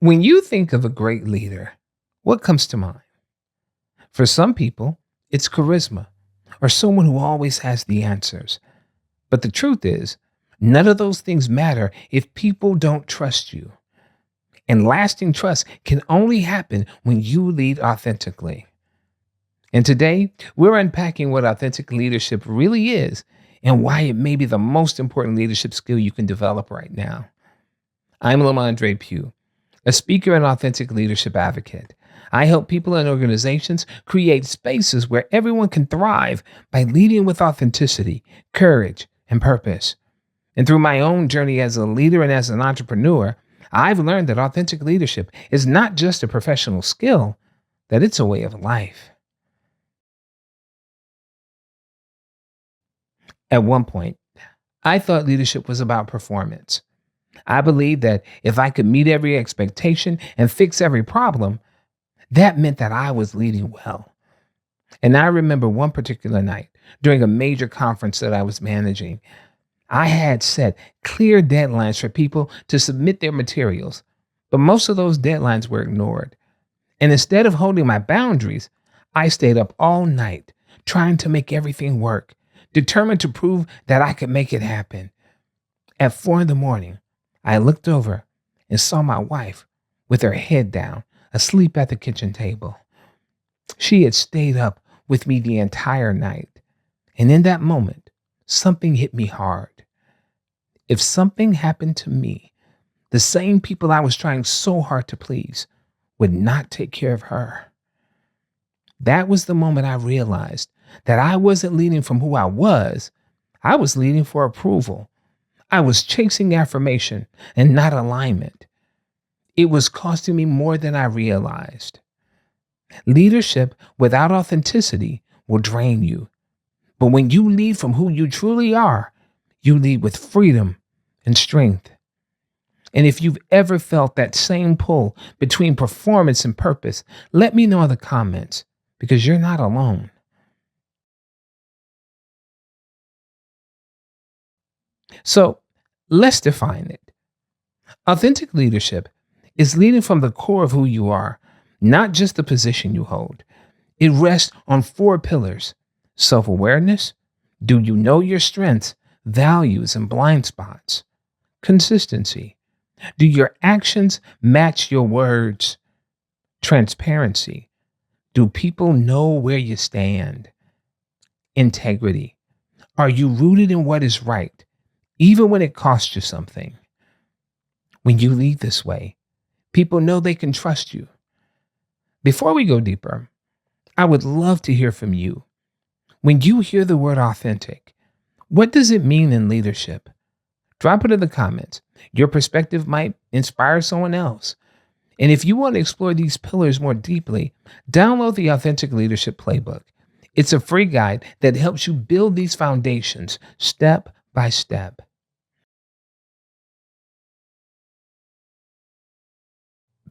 When you think of a great leader, what comes to mind? For some people, it's charisma or someone who always has the answers. But the truth is, none of those things matter if people don't trust you. And lasting trust can only happen when you lead authentically. And today, we're unpacking what authentic leadership really is and why it may be the most important leadership skill you can develop right now. I'm LaMondré Pough, a speaker and authentic leadership advocate. I help people and organizations create spaces where everyone can thrive by leading with authenticity, courage, and purpose. And through my own journey as a leader and as an entrepreneur, I've learned that authentic leadership is not just a professional skill, that it's a way of life. At one point, I thought leadership was about performance. I believed that if I could meet every expectation and fix every problem, that meant that I was leading well. And I remember one particular night during a major conference that I was managing, I had set clear deadlines for people to submit their materials, but most of those deadlines were ignored. And instead of holding my boundaries, I stayed up all night trying to make everything work, determined to prove that I could make it happen. At 4 a.m, I looked over and saw my wife with her head down, asleep at the kitchen table. She had stayed up with me the entire night. And in that moment, something hit me hard. If something happened to me, the same people I was trying so hard to please would not take care of her. That was the moment I realized that I wasn't leading from who I was leading for approval. I was chasing affirmation and not alignment. It was costing me more than I realized. Leadership without authenticity will drain you. But when you lead from who you truly are, you lead with freedom and strength. And if you've ever felt that same pull between performance and purpose, let me know in the comments because you're not alone. So let's define it. Authentic leadership is leading from the core of who you are, not just the position you hold. It rests on 4 pillars: self-awareness. Do you know your strengths, values, and blind spots? Consistency. Do your actions match your words? Transparency. Do people know where you stand? Integrity. Are you rooted in what is right, even when it costs you something? When you lead this way, people know they can trust you. Before we go deeper, I would love to hear from you. When you hear the word authentic, what does it mean in leadership? Drop it in the comments. Your perspective might inspire someone else. And if you want to explore these pillars more deeply, download the Authentic Leadership Playbook. It's a free guide that helps you build these foundations step by step.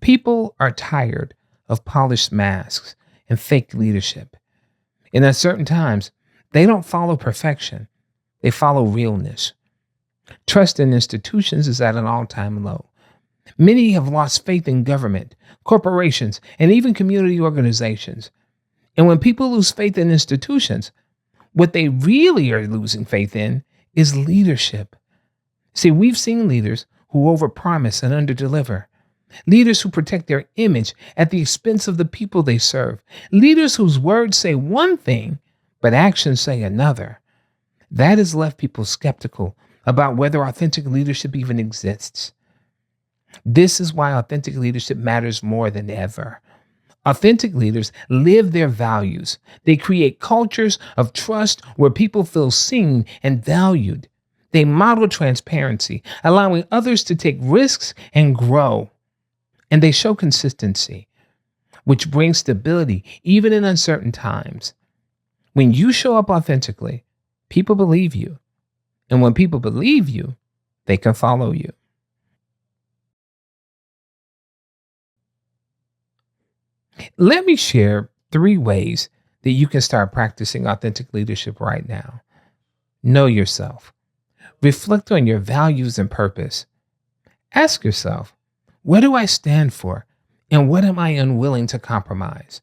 People are tired of polished masks and fake leadership. And at certain times, they don't follow perfection. They follow realness. Trust in institutions is at an all-time low. Many have lost faith in government, corporations, and even community organizations. And when people lose faith in institutions, what they really are losing faith in is leadership. See, we've seen leaders who overpromise and underdeliver. Leaders who protect their image at the expense of the people they serve. Leaders whose words say one thing, but actions say another. That has left people skeptical about whether authentic leadership even exists. This is why authentic leadership matters more than ever. Authentic leaders live their values. They create cultures of trust where people feel seen and valued. They model transparency, allowing others to take risks and grow. And they show consistency, which brings stability even in uncertain times. When you show up authentically, people believe you. And when people believe you, they can follow you. Let me share 3 ways that you can start practicing authentic leadership right now. Know yourself. Reflect on your values and purpose. Ask yourself, What do I stand for? And what am I unwilling to compromise?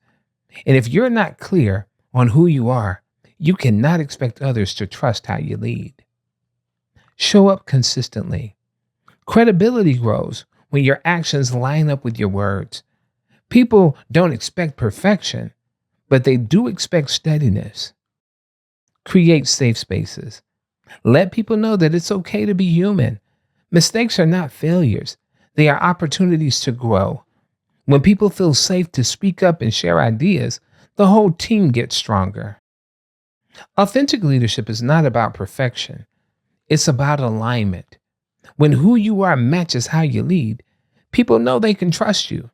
And if you're not clear on who you are, you cannot expect others to trust how you lead. Show up consistently. Credibility grows when your actions line up with your words. People don't expect perfection, but they do expect steadiness. Create safe spaces. Let people know that it's okay to be human. Mistakes are not failures, they are opportunities to grow. When people feel safe to speak up and share ideas, the whole team gets stronger. Authentic leadership is not about perfection, it's about alignment. When who you are matches how you lead, people know they can trust you.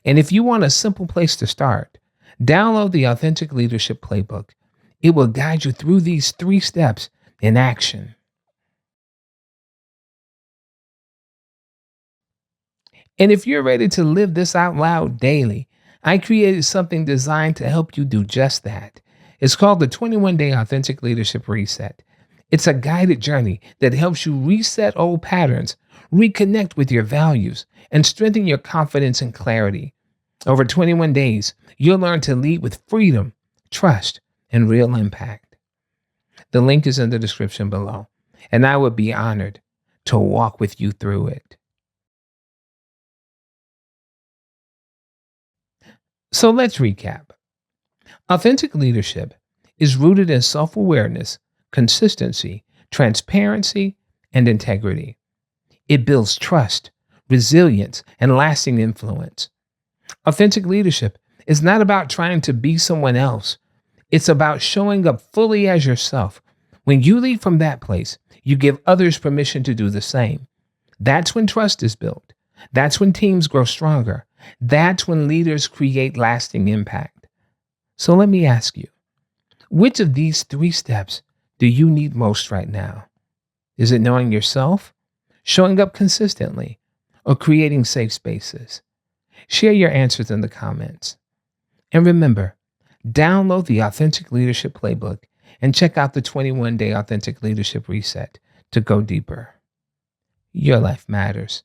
And if you want a simple place to start, download the Authentic Leadership Playbook. It will guide you through these 3 steps in action. And if you're ready to live this out loud daily, I created something designed to help you do just that. It's called the 21-Day Authentic Leadership Reset. It's a guided journey that helps you reset old patterns, reconnect with your values, and strengthen your confidence and clarity. Over 21 days, you'll learn to lead with freedom, trust, and real impact. The link is in the description below, and I would be honored to walk with you through it. So let's recap. Authentic leadership is rooted in self awareness, consistency, transparency, and integrity. It builds trust, resilience, and lasting influence. Authentic leadership is not about trying to be someone else, it's about showing up fully as yourself. When you lead from that place, you give others permission to do the same. That's when trust is built. That's when teams grow stronger. That's when leaders create lasting impact. So let me ask you, which of these 3 steps do you need most right now? Is it knowing yourself, showing up consistently, or creating safe spaces? Share your answers in the comments. And remember, download the Authentic Leadership Playbook and check out the 21-Day Authentic Leadership Reset to go deeper. Your life matters.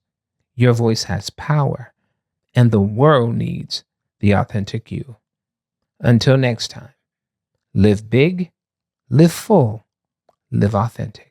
Your voice has power. And the world needs the authentic you. Until next time, live big, live full, live authentic.